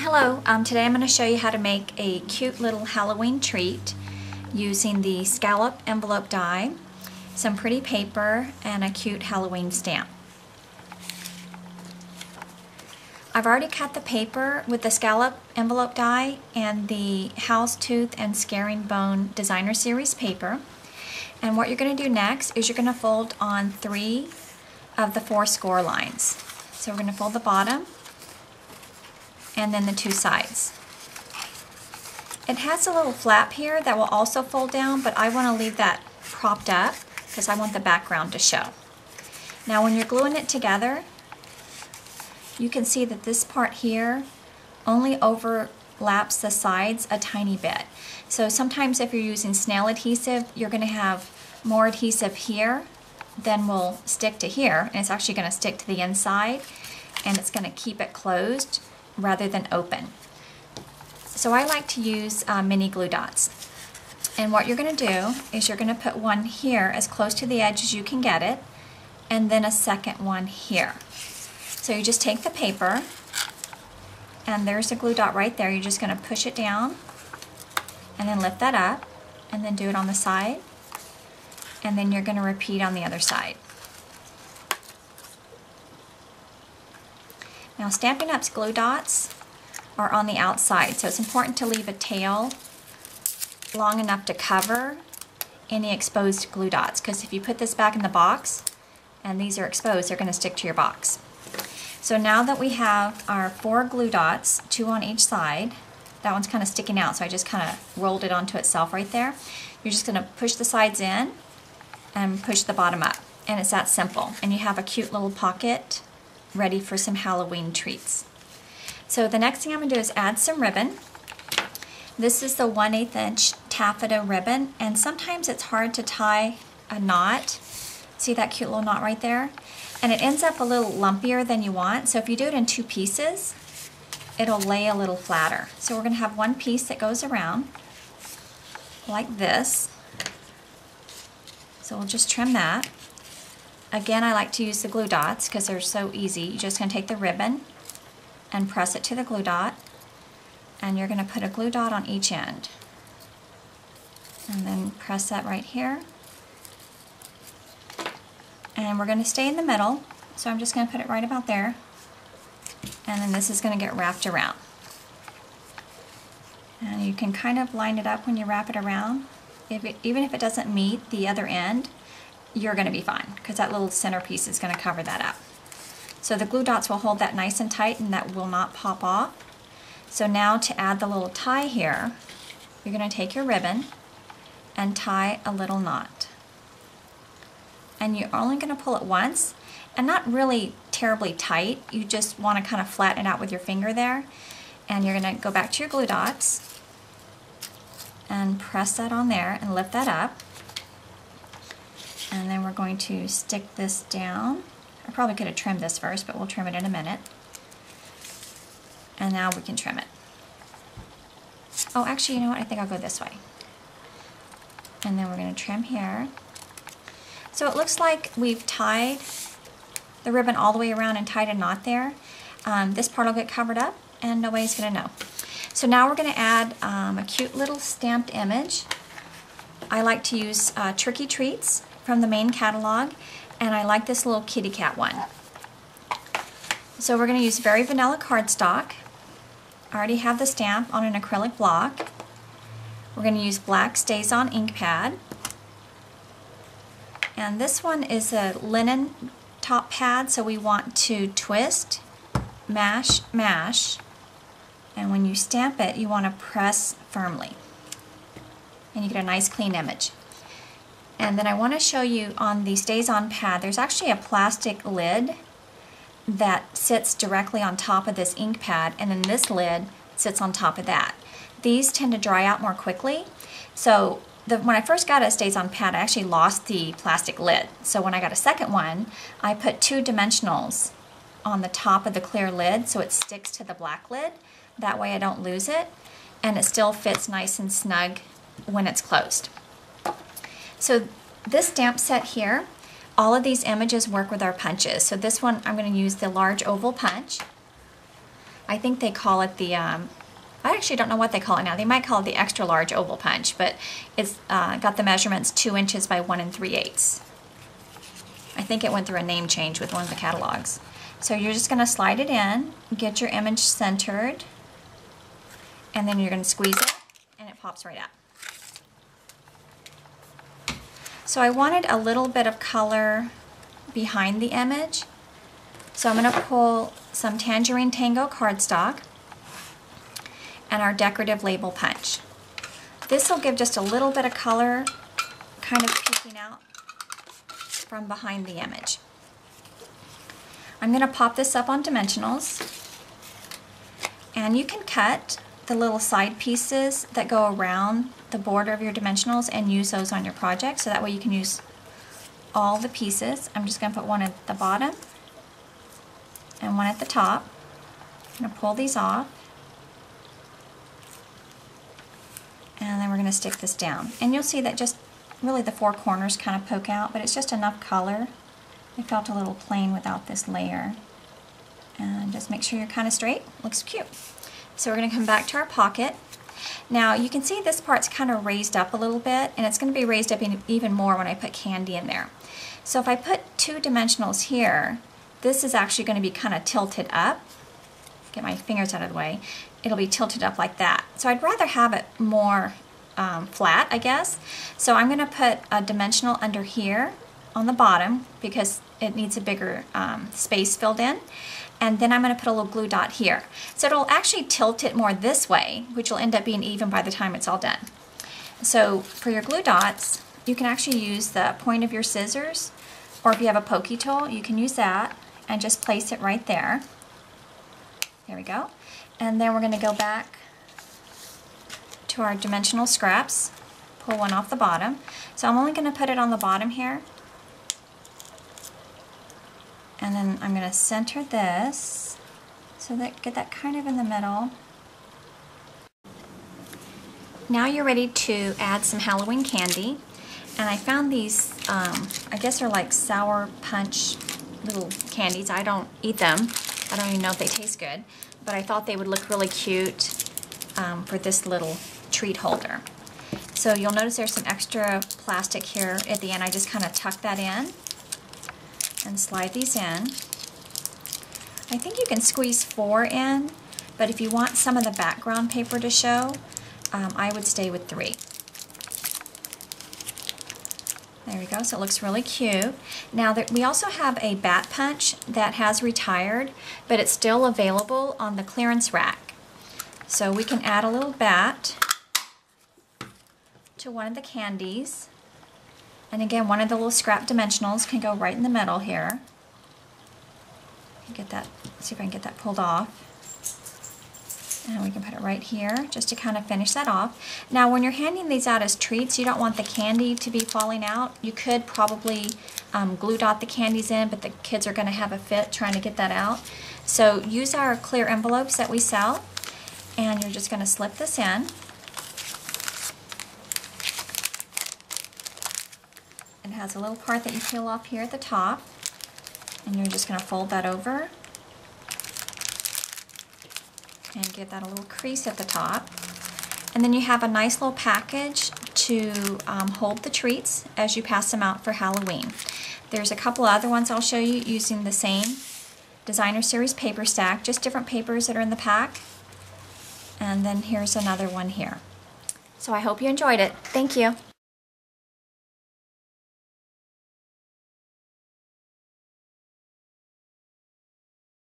Hello, today I'm going to show you how to make a cute little Halloween treat using the Scallop Envelope die, some pretty paper, and a cute Halloween stamp. I've already cut the paper with the Scallop Envelope die and the Howlstooth and Scaringbone Desginer series paper. And what you're going to do next is you're going to fold on 3 of the 4 score lines. So we're going to fold the bottom and then the 2 sides. It has a little flap here that will also fold down, but I want to leave that propped up because I want the background to show. Now when you're gluing it together, you can see that this part here only overlaps the sides a tiny bit. So sometimes if you're using snail adhesive, you're going to have more adhesive here than will stick to here, and it's actually going to stick to the inside, and it's going to keep it closed rather than open. So I like to use mini glue dots. And what you're going to do is you're going to put one here as close to the edge as you can get it, and then a second one here. So you just take the paper, and there's a glue dot right there. You're just going to push it down, and then lift that up, and then do it on the side, and then you're going to repeat on the other side. Now Stampin' Up's glue dots are on the outside, so it's important to leave a tail long enough to cover any exposed glue dots, because if you put this back in the box and these are exposed, they're going to stick to your box. So now that we have our 4 glue dots, 2 on each side, that one's kind of sticking out, so I just kind of rolled it onto itself right there. You're just going to push the sides in and push the bottom up, and it's that simple. And you have a cute little pocket ready for some Halloween treats. So the next thing I'm going to do is add some ribbon. This is the 1/8 inch taffeta ribbon, and sometimes it's hard to tie a knot. See that cute little knot right there? And it ends up a little lumpier than you want, so if you do it in 2 pieces, it'll lay a little flatter. So we're going to have one piece that goes around like this. So we'll just trim that. Again, I like to use the glue dots because they're so easy. You're just going to take the ribbon and press it to the glue dot, and you're going to put a glue dot on each end. And then press that right here. And we're going to stay in the middle, so I'm just going to put it right about there. And then this is going to get wrapped around. And you can kind of line it up when you wrap it around. Even if it doesn't meet the other end, you're going to be fine, because that little centerpiece is going to cover that up. So the glue dots will hold that nice and tight, and that will not pop off. So now to add the little tie here, you're going to take your ribbon and tie a little knot. And you're only going to pull it once, and not really terribly tight. You just want to kind of flatten it out with your finger there. And you're going to go back to your glue dots and press that on there and lift that up. And then we're going to stick this down. I probably could have trimmed this first, but we'll trim it in a minute. And now we can trim it. Oh, actually, you know what? I think I'll go this way. And then we're going to trim here. So it looks like we've tied the ribbon all the way around and tied a knot there. This part will get covered up and nobody's going to know. So now we're going to add a cute little stamped image. I like to use Tricky Treats from the main catalog, and I like this little kitty cat one. So we're going to use very vanilla cardstock. I already have the stamp on an acrylic block. We're going to use black StazOn ink pad. And this one is a linen top pad, so we want to twist, mash, mash, and when you stamp it, you want to press firmly. And you get a nice clean image. And then I want to show you on the StazOn pad, there's actually a plastic lid that sits directly on top of this ink pad, and then this lid sits on top of that. These tend to dry out more quickly, so when I first got a StazOn pad, I actually lost the plastic lid. So when I got a second one, I put 2 dimensionals on the top of the clear lid so it sticks to the black lid. That way I don't lose it, and it still fits nice and snug when it's closed. So this stamp set here, all of these images work with our punches. So this one I'm going to use the large oval punch. I think they call it the, I actually don't know what they call it now. They might call it the extra large oval punch, but it's got the measurements 2 inches by 1 3/8. I think it went through a name change with one of the catalogs. So you're just going to slide it in, get your image centered, and then you're going to squeeze it, and it pops right out. So I wanted a little bit of color behind the image. So I'm going to pull some Tangerine Tango cardstock and our decorative label punch. This will give just a little bit of color kind of peeking out from behind the image. I'm going to pop this up on dimensionals, and you can cut the little side pieces that go around the border of your dimensionals and use those on your project, so that way you can use all the pieces. I'm just going to put one at the bottom and one at the top. I'm going to pull these off, and then we're going to stick this down. And you'll see that just really the 4 corners kind of poke out, but it's just enough color. It felt a little plain without this layer. And just make sure you're kind of straight. Looks cute. So we're going to come back to our pocket. Now you can see this part's kind of raised up a little bit, and it's going to be raised up even more when I put candy in there. So if I put 2 dimensionals here, this is actually going to be kind of tilted up. Get my fingers out of the way. It'll be tilted up like that. So I'd rather have it more flat, I guess. So I'm going to put a dimensional under here on the bottom because it needs a bigger space filled in. And then I'm going to put a little glue dot here. So it'll actually tilt it more this way, which will end up being even by the time it's all done. So for your glue dots, you can actually use the point of your scissors, or if you have a pokey tool, you can use that and just place it right there. There we go. And then we're going to go back to our dimensional scraps, pull one off the bottom. So I'm only going to put it on the bottom here. And then I'm going to center this so that get that kind of in the middle. Now you're ready to add some Halloween candy. And I found these, I guess they're like sour punch little candies. I don't eat them. I don't even know if they taste good. But I thought they would look really cute for this little treat holder. So you'll notice there's some extra plastic here at the end. I just kind of tuck that in and slide these in. I think you can squeeze 4 in, but if you want some of the background paper to show, I would stay with 3. There we go, so it looks really cute. Now we also have a bat punch that has retired, but it's still available on the clearance rack. So we can add a little bat to one of the candies. And again, one of the little scrap dimensionals can go right in the middle here. Get that, see if I can get that pulled off. And we can put it right here just to kind of finish that off. Now when you're handing these out as treats, you don't want the candy to be falling out. You could probably glue dot the candies in, but the kids are going to have a fit trying to get that out. So use our clear envelopes that we sell, and you're just going to slip this in. It has a little part that you peel off here at the top, and you're just going to fold that over and give that a little crease at the top. And then you have a nice little package to hold the treats as you pass them out for Halloween. There's a couple other ones I'll show you using the same Desginer series paper stack, just different papers that are in the pack. And then here's another one here. So I hope you enjoyed it. Thank you.